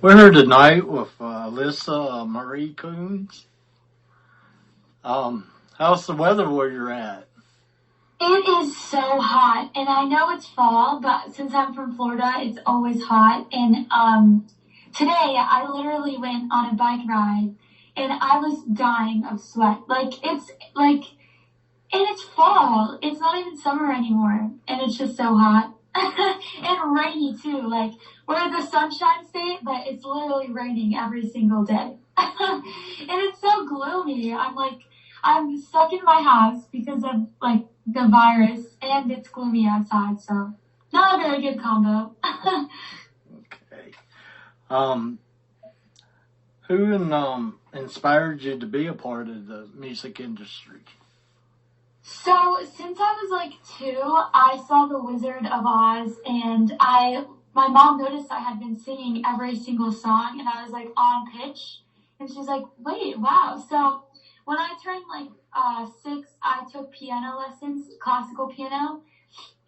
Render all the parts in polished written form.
We're here tonight with Alyssa Marie Coons. How's the weather where you're at? It is so hot, and I know it's fall, but since I'm from Florida, it's always hot. And today I literally went on a bike ride, and I was dying of sweat. And it's fall. It's not even summer anymore, and it's just so hot and rainy too. Like we're the Sunshine State, but it's literally raining every single day, and it's so gloomy. I'm stuck in my house because of the virus, and it's gloomy outside, so not a very good combo. Okay. Who inspired you to be a part of the music industry? So since I was 2, I saw The Wizard of Oz, and my mom noticed I had been singing every single song, and I was on pitch, and she's like, "Wait, wow!" So when I turned 6, I took piano lessons, classical piano,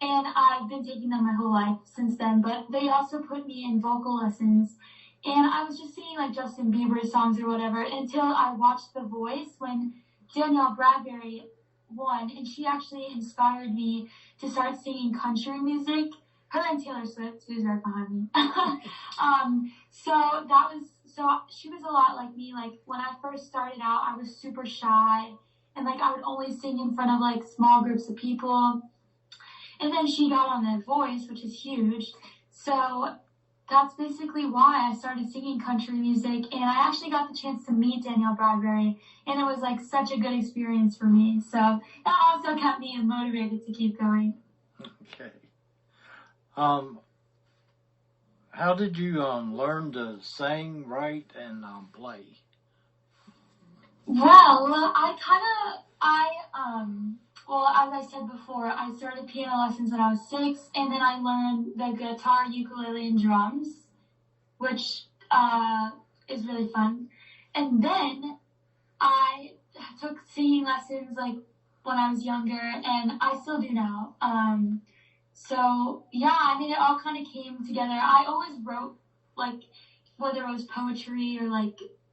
and I've been taking them my whole life since then. But they also put me in vocal lessons, and I was just singing Justin Bieber songs or whatever until I watched The Voice when Danielle Bradbury won, and she actually inspired me to start singing country music. Her and Taylor Swift, who's right behind me. So she was a lot like me. When I first started out, I was super shy, and I would only sing in front of small groups of people. And then she got on The Voice, which is huge. So that's basically why I started singing country music, and I actually got the chance to meet Danielle Bradbury, and it was such a good experience for me. So that also kept me motivated to keep going. Okay. How did you learn to sing, write, and play? Well, as I said before, I started piano lessons when I was 6, and then I learned the guitar, ukulele, and drums, which is really fun. And then I took singing lessons when I was younger, and I still do now. So yeah, it all kind of came together. I always wrote whether it was poetry or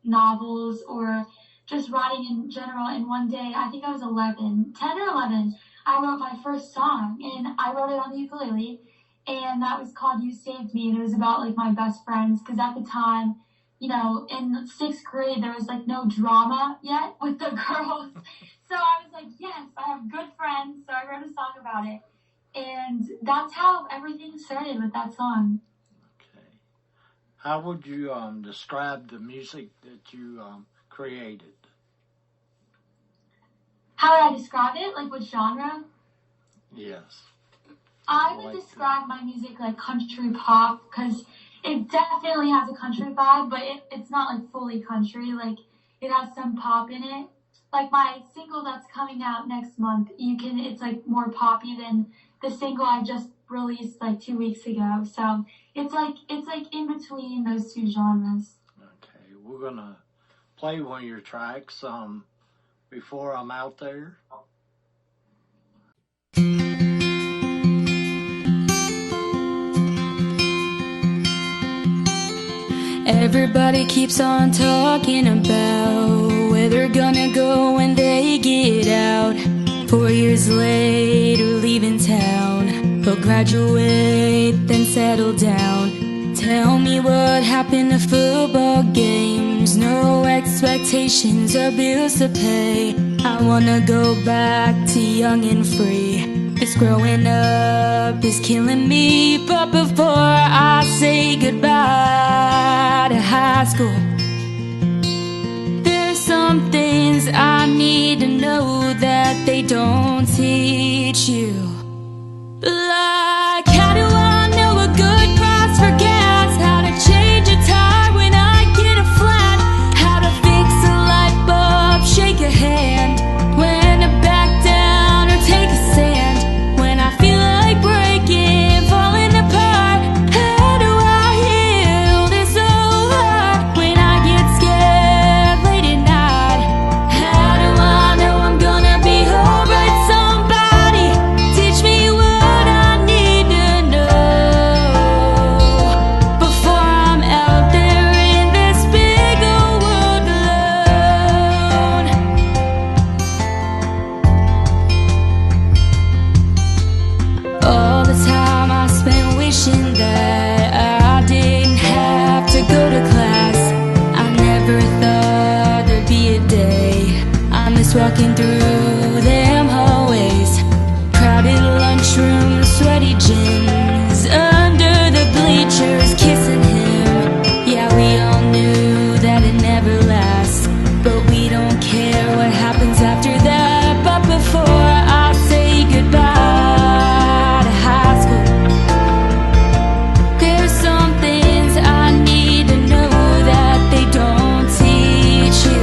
novels or just writing in general. And one day, I think I was 10 or 11, I wrote my first song, and I wrote it on the ukulele, and that was called "You Saved Me," and it was about my best friends, because at the time, in 6th grade, there was no drama yet with the girls. So I was yes, I have good friends, so I wrote a song about it. And that's how everything started with that song. Okay. How would you describe the music that you created? How would I describe it? What genre? Yes. I would describe my music country pop, because it definitely has a country vibe, but it's not fully country. It has some pop in it. My single that's coming out next month, it's more poppy than the single I just released 2 weeks ago. So it's in between those two genres. Okay, we're gonna play one of your tracks before I'm out there. Everybody keeps on talking about where they're gonna go when they get out. 4 years later, leaving town. He'll graduate, then settle down. Tell me what happened to football games. No expectations or bills to pay. I wanna go back to young and free. This growing up is killing me. But before I say goodbye to high school, there's some things I need to know that they don't teach you. Like, how do I know a good price for gas? How to change a tire when I get a flat? How to fix a light bulb, shake a hand, when to back down or take a stand, when I feel like breaking, falling apart. How do I heal this old heart when I get scared late at night? How do I know I'm gonna be alright? Somebody, did just walking through them hallways. Crowded lunchrooms, sweaty gins, under the bleachers, kissing him. Yeah, we all knew that it never lasts, but we don't care what happens after that. But before I say goodbye to high school, there's some things I need to know that they don't teach you.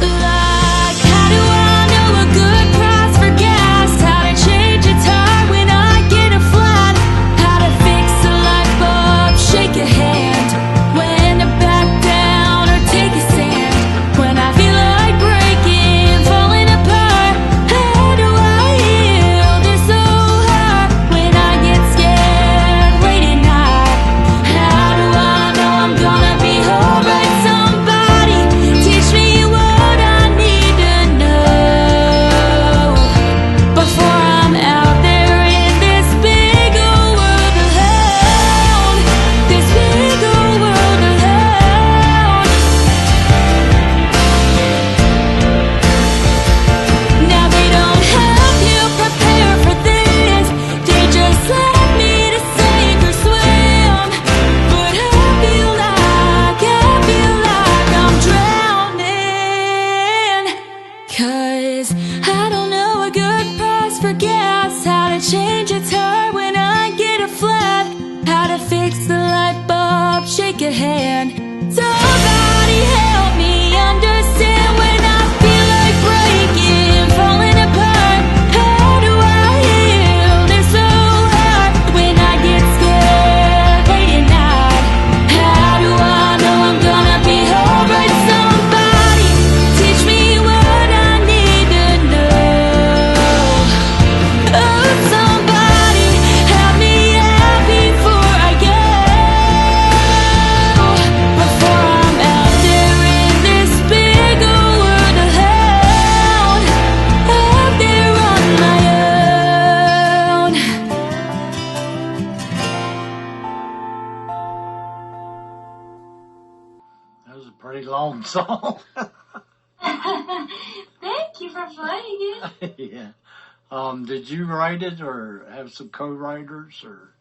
Like, how do I know a good price for gas? How to change a tire when I get a flat? How to fix a light bulb, shake a hand, when to back down or take a stand, when I feel like breaking, falling apart. How do I heal this so hard when I get scared late at night? How do I know I'm gonna be alright? Somebody teach me what I need to know before I'm out there in this big old world alone. This big old world alone. Now they don't help you prepare for this. They just let me to sink or swim. But I feel like I'm drowning. 'Cause I don't know a good price for gas. How to change a tire when I get a flat. How to fix the light bulb, shake a hand. Somebody help me understand when I feel like breaking, falling apart. How do I heal this so hard when I get scared late at night? How do I know I'm gonna be alright? Somebody teach me what I need to know. Oh, somebody help me out before I go, before I'm out there in this big old world alone, out there on my own. That was a pretty long song. Thank you for playing it. Yeah. Did you write it or have some co-writers or?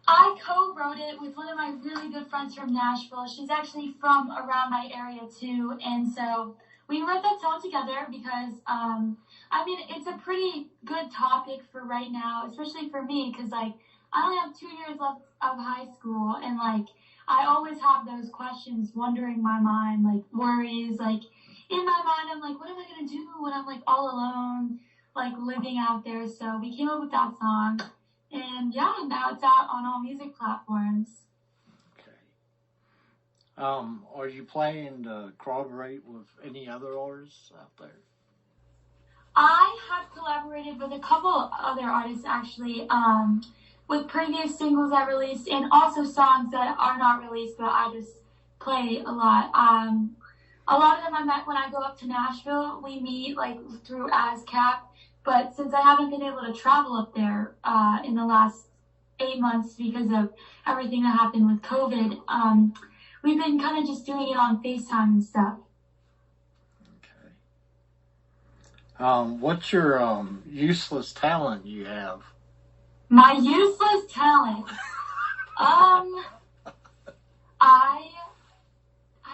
I co-wrote it with one of my really good friends from Nashville. She's actually from around my area too, and so we wrote that song together because, I mean, it's a pretty good topic for right now, especially for me, because like I only have 2 years left of high school, and like I always have those questions wandering my mind, like worries, like in my mind, I'm like, what am I gonna do when I'm like all alone, like living out there? So we came up with that song. And yeah, now it's out on all music platforms. Okay. Are you planning to collaborate with any other artists out there? I have collaborated with a couple other artists actually, with previous singles I released and also songs that are not released but I just play a lot. A lot of them I met when I go up to Nashville. We meet like through ASCAP. But since I haven't been able to travel up there in the last 8 months because of everything that happened with COVID, we've been kind of just doing it on FaceTime and stuff. Okay. What's your useless talent you have? My useless talent? I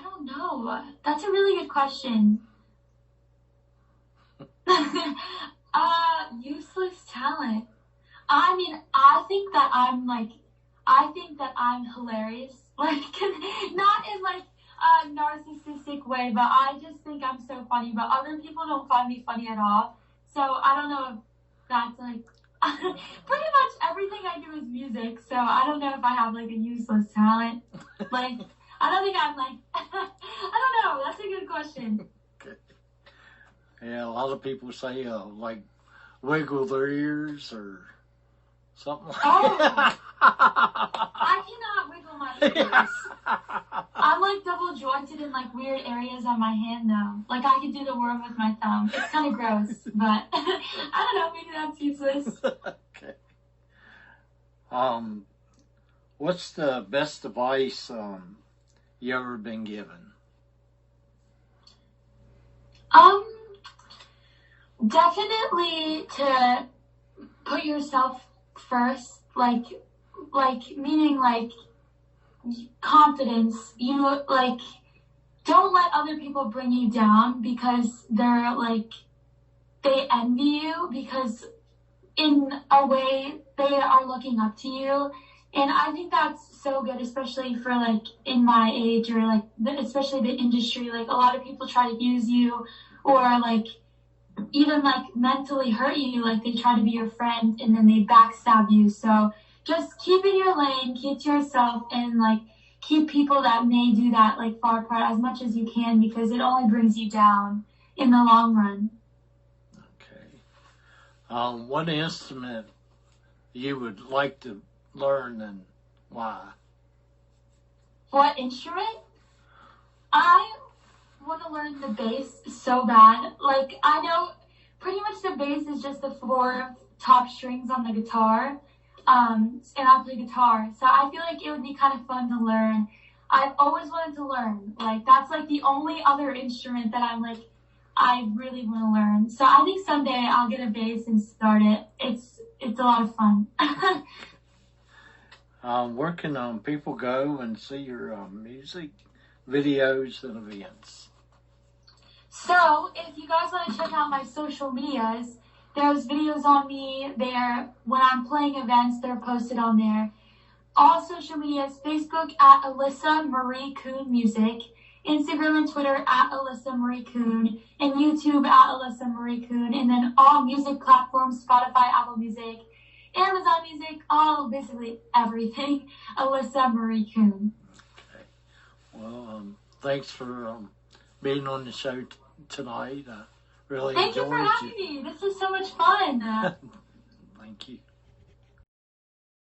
don't know. That's a really good question. Useless talent. I mean, I think that I'm hilarious. Like, not in like a narcissistic way, but I just think I'm so funny, but other people don't find me funny at all. So I don't know if that's like, pretty much everything I do is music, so I don't know if I have like a useless talent. Like, I don't think I'm like, I don't know, that's a good question. Yeah, a lot of people say like wiggle their ears or something like that. I cannot wiggle my ears. I'm like double jointed in like weird areas on my hand though. Like I could do the worm with my thumb. It's kind of gross, but I don't know, maybe that's useless. Okay. What's the best advice you ever been given? Definitely to put yourself first, like meaning like confidence. You like don't let other people bring you down because they're like they envy you, because in a way they are looking up to you. And I think that's so good, especially for like in my age, or like especially the industry. Like a lot of people try to use you, or like even like mentally hurt you. Like they try to be your friend and then they backstab you. So just keep in your lane, keep to yourself, and like keep people that may do that like far apart as much as you can, because it only brings you down in the long run. Okay. What instrument you would like to learn and why? What instrument? I want to learn the bass so bad. Like, I know pretty much the bass is just the 4 top strings on the guitar. And I play guitar. So I feel like it would be kind of fun to learn. I've always wanted to learn. Like, that's like the only other instrument that I'm like, I really want to learn. So I think someday I'll get a bass and start it. It's a lot of fun. Where can people go and see your music videos and events? So if you guys want to check out my social medias, there's videos on me there. When I'm playing events, they're posted on there. All social medias: Facebook at Alyssa Marie Coon Music, Instagram and Twitter at Alyssa Marie Coon, and YouTube at Alyssa Marie Coon, and then all music platforms: Spotify, Apple Music, Amazon Music, all basically everything. Alyssa Marie Coon. Okay. Well, thanks for being on the show tonight. I really Thank you enjoyed for having me. This was so much fun. Thank you.